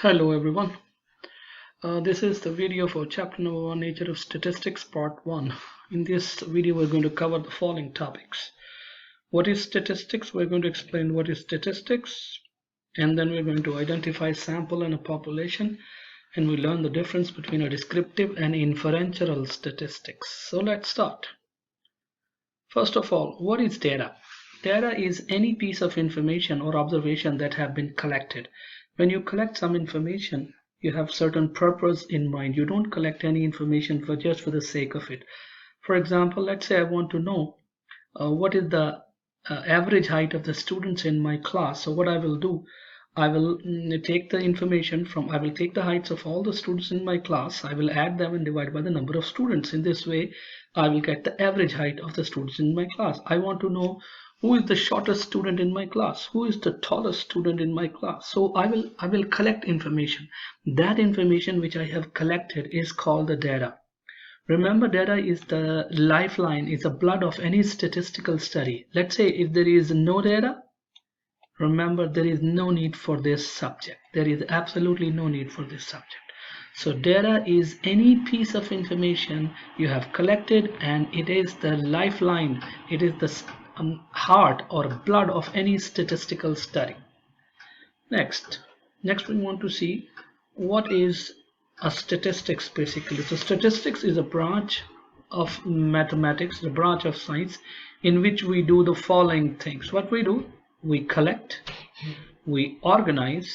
Hello everyone. This is the video for chapter number 1, Nature of Statistics, part 1. In this video we're going to cover the following topics. What is statistics? We're going to explain what is statistics, and then we're going to identify sample and a population, and we learn the difference between a descriptive and inferential statistics. So let's start. First of all, what is data? Data is any piece of information or observation that have been collected. When you collect some information, you have certain purpose in mind. You don't collect any information just for the sake of it. For example, let's say I want to know what is the average height of the students in my class. So what I will do, I will take the information from, I will take the heights of all the students in my class, I will add them and divide by the number of students. In this way, I will get the average height of the students in my class. I want to know who is the shortest student in my class, who is the tallest student in my class. So I will collect information. That information which I have collected is called the data. Remember, data is the lifeline, is the blood of any statistical study. Let's say if there is no data, remember there is no need for this subject. There is absolutely no need for this subject. So data is any piece of information you have collected, and it is the lifeline. It is the heart or blood of any statistical study. Next we want to see what is a statistics basically. So statistics is a branch of mathematics, a branch of science in which we do the following things. What we do, we collect, we organize,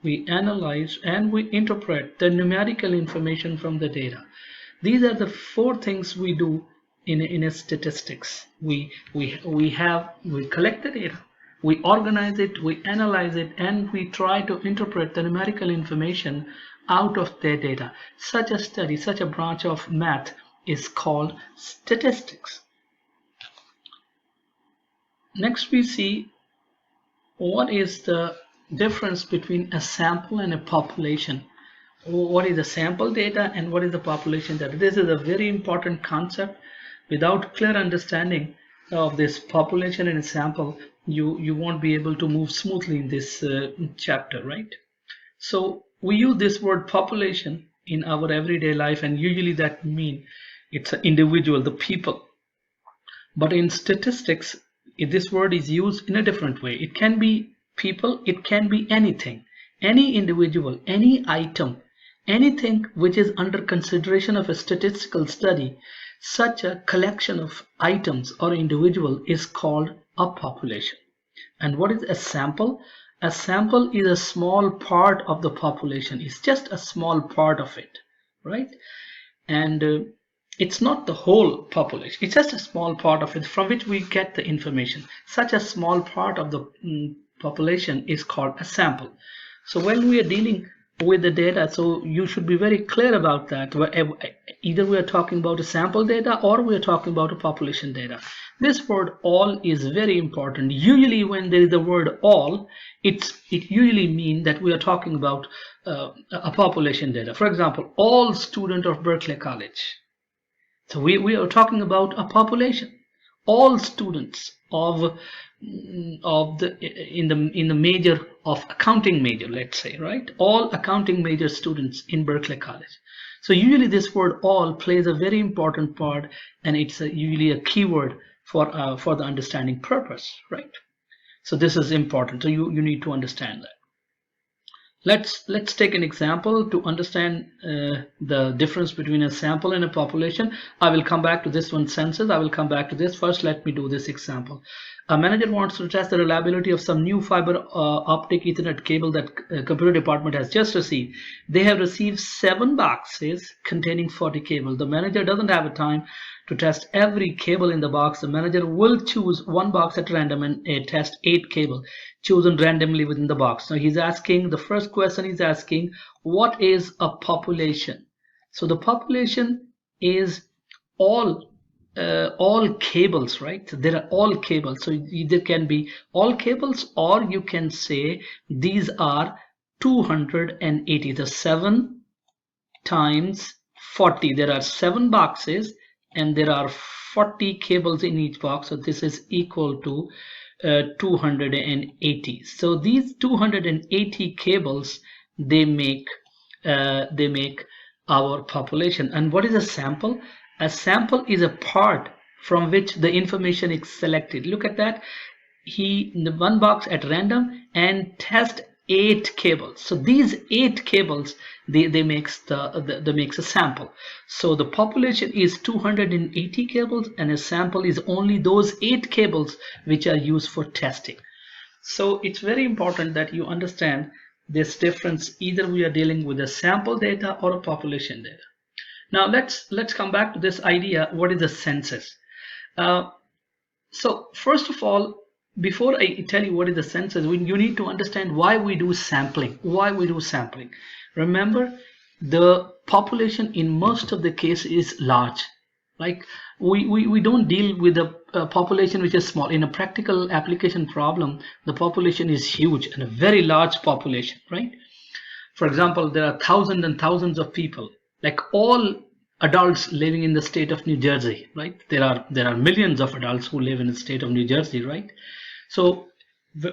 we analyze, and we interpret the numerical information from the data. These are the four things we do in a statistics. We collect the data, we organize it, we analyze it, and we try to interpret the numerical information out of their data. Such a study, such a branch of math is called statistics. Next we see what is the difference between a sample and a population. What is the sample data and what is the population data? This is a very important concept. Without clear understanding of this population and sample, you won't be able to move smoothly in this chapter, right? So we use this word population in our everyday life, and usually that means it's an individual, the people. But in statistics, this word is used in a different way. It can be people, it can be anything, any individual, any item, anything which is under consideration of a statistical study. Such a collection of items or individual is called a population. And what is a sample? A sample is a small part of the population. It's just a small part of it, right? And it's not the whole population. It's just a small part of it from which we get the information. Such a small part of the population is called a sample. So when we are dealing with the data, so you should be very clear about that. Either we are talking about a sample data or we are talking about a population data. This word all is very important. Usually when there is the word all, it usually means that we are talking about a population data. For example, all students of Berkeley College. So we are talking about a population. All students of the major of accounting major, let's say, right? All accounting major students in Berkeley College. So usually this word all plays a very important part, and it's usually a keyword for the understanding purpose, right? So this is important. So you need to understand that. Let's take an example to understand the difference between a sample and a population. I will come back to this one, census. I will come back to this. First, let me do this example. A manager wants to test the reliability of some new fiber optic Ethernet cable that computer department has just received. They have received 7 boxes containing 40 cable. The manager doesn't have a time to test every cable in the box. The manager will choose one box at random and test 8 cable chosen randomly within the box. Now he's asking, the first question he's asking, what is a population? So the population is all cables, right? There are all cables. So there can be all cables, or you can say these are 280. The 7 times 40. There are 7 boxes and there are 40 cables in each box. So this is equal to 280. So these 280 cables they make our population. And what is a sample? A sample is a part from which the information is selected. Look at that. In the one box at random and test 8 cables. So these 8 cables, they makes a sample. So the population is 280 cables, and a sample is only those 8 cables which are used for testing. So it's very important that you understand this difference. Either we are dealing with a sample data or a population data. Now let's come back to this idea. What is a census? So first of all, before I tell you what is the census, you need to understand why we do sampling. Remember, the population in most of the case is large. Like we don't deal with a population which is small. In a practical application problem, the population is huge and a very large population, right? For example, there are thousands and thousands of people, like all adults living in the state of New Jersey, right? There are millions of adults who live in the state of New Jersey, right? So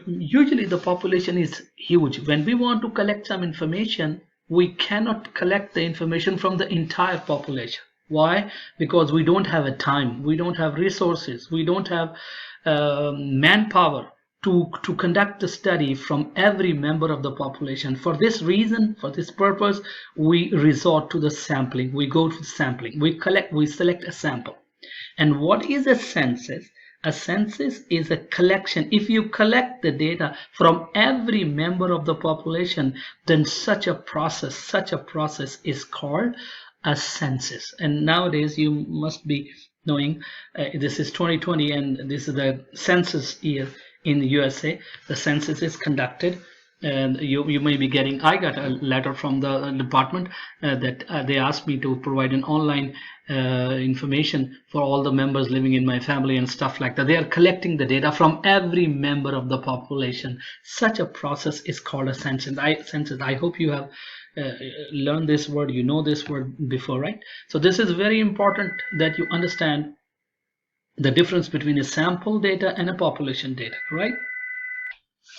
usually the population is huge. When we want to collect some information, we cannot collect the information from the entire population. Why? Because we don't have a time, we don't have resources, we don't have manpower to conduct the study from every member of the population. For this reason, for this purpose, we resort to the sampling. We go to sampling. We select a sample. And what is a census? A census is a collection. If you collect the data from every member of the population, then such a process is called a census. And nowadays you must be knowing this is 2020 and this is the census year in the USA. The census is conducted, and you may be getting, I got a letter from the department that they asked me to provide an online information for all the members living in my family and stuff like that. They are collecting the data from every member of the population. Such a process is called a census. I hope you have learned this word, you know this word before, right? So this is very important that you understand the difference between a sample data and a population data, right?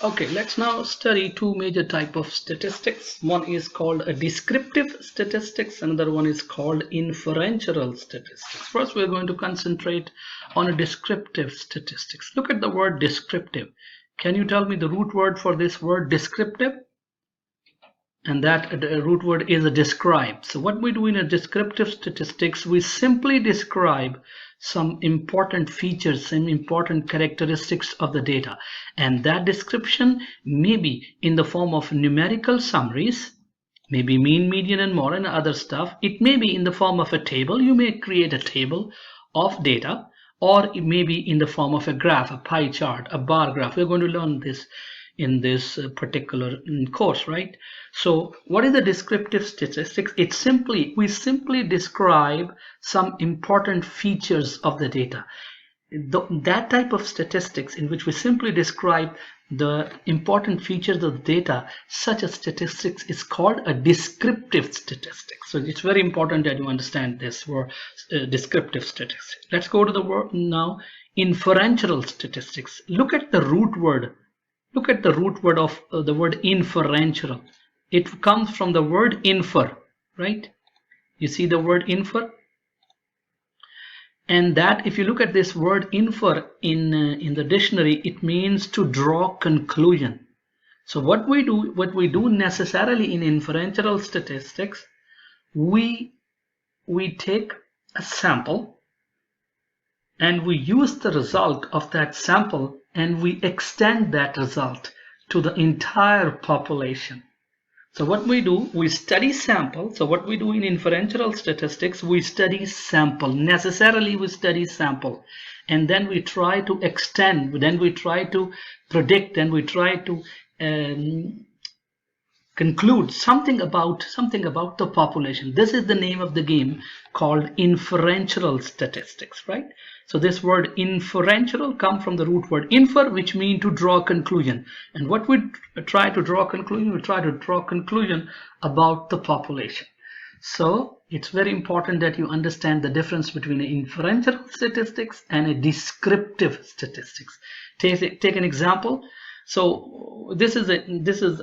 Okay, let's now study two major types of statistics. One is called a descriptive statistics, another one is called inferential statistics. First, we're going to concentrate on a descriptive statistics. Look at the word descriptive. Can you tell me the root word for this word descriptive? And that root word is a describe. So what we do in a descriptive statistics, we simply describe some important features, some important characteristics of the data. And that description may be in the form of numerical summaries, maybe mean, median, and more, and other stuff. It may be in the form of a table. You may create a table of data, or it may be in the form of a graph, a pie chart, a bar graph. We're going to learn this in this particular course, right? So what is the descriptive statistics? We simply describe some important features of the data. That type of statistics in which we simply describe the important features of the data, such a statistics is called a descriptive statistics. So it's very important that you understand this word, descriptive statistics. Let's go to the word now, inferential statistics. Look at the root word. Look at the root word of the word inferential. It comes from the word infer, right? You see the word infer? And that, if you look at this word infer in the dictionary, it means to draw conclusion. So what we do necessarily in inferential statistics, we take a sample and we use the result of that sample and we extend that result to the entire population. So what we do, we study sample. So what we do in inferential statistics, we study sample. Necessarily we study sample. And then we try to extend, then we try to predict, then we try to conclude something about the population. This is the name of the game called inferential statistics, right? So this word inferential comes from the root word infer, which means to draw a conclusion. And what we try to draw a conclusion, we try to draw a conclusion about the population. So it's very important that you understand the difference between an inferential statistics and a descriptive statistics. Take an example. So this is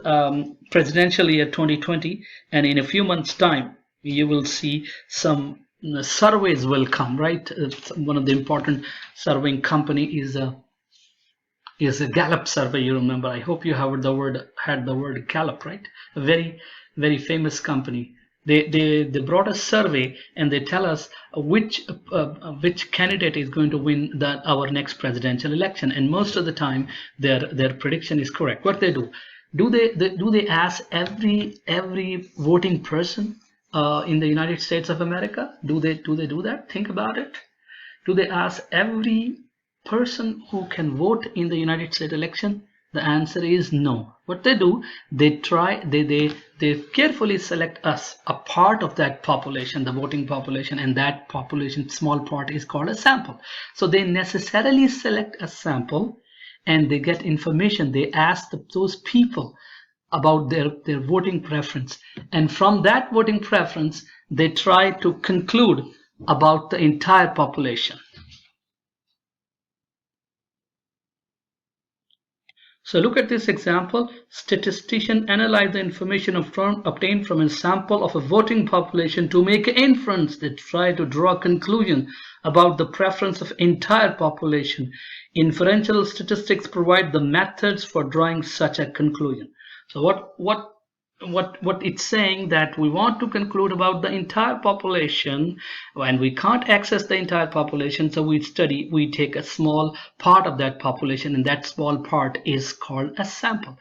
presidential year 2020, and in a few months' time, you will see some surveys will come, right? One of the important surveying company is a Gallup survey. You remember? I hope you have had the word Gallup, right? A very famous company. They brought a survey and they tell us which candidate is going to win our next presidential election, and most of the time their prediction is correct. What they do they ask every voting person in the United States of America? Do they do that? Think about it. Do they ask every person who can vote in the United States election? The answer is no. What they do, they carefully select us, a part of that population, the voting population, and that population, small part, is called a sample. So they necessarily select a sample and they get information. They ask those people about their voting preference. And from that voting preference, they try to conclude about the entire population. So look at this example. Statistician analyze the information obtained from a sample of a voting population to make an inference. They try to draw a conclusion about the preference of entire population. Inferential statistics provide the methods for drawing such a conclusion. So what it's saying, that we want to conclude about the entire population, and we can't access the entire population, so we take a small part of that population, and that small part is called a sample.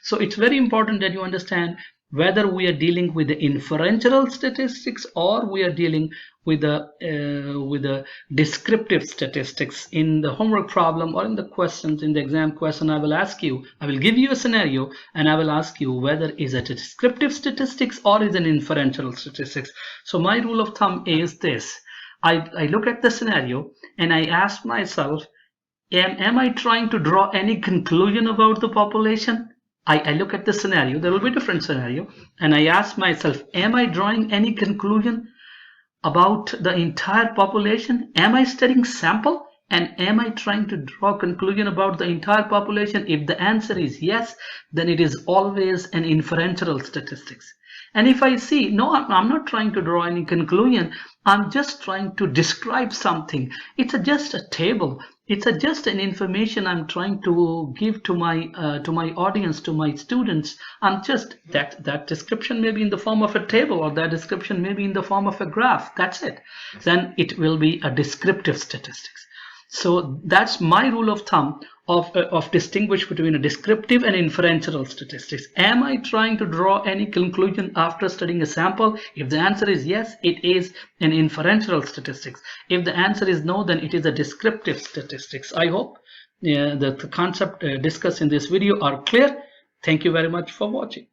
So it's very important that you understand whether we are dealing with the inferential statistics or we are dealing with the descriptive statistics. In the homework problem or in the questions, in the exam question, I will give you a scenario and I will ask you whether is it a descriptive statistics or is an inferential statistics. So my rule of thumb is this. I look at the scenario and I ask myself, am I trying to draw any conclusion about the population? I look at the scenario, there will be a different scenario, and I ask myself, am I drawing any conclusion about the entire population? Am I studying sample? And am I trying to draw a conclusion about the entire population? If the answer is yes, then it is always an inferential statistics. And if I see, no, I'm not trying to draw any conclusion, I'm just trying to describe something. It's just a table. It's just an information I'm trying to give to my audience, to my students. I'm just that description may be in the form of a table, or that description may be in the form of a graph. That's it. Then it will be a descriptive statistics. So that's my rule of thumb of distinguish between a descriptive and inferential statistics. Am I trying to draw any conclusion after studying a sample? If the answer is yes, it is an inferential statistics. If the answer is no, then it is a descriptive statistics. I hope that the concept discussed in this video are clear. Thank you very much for watching.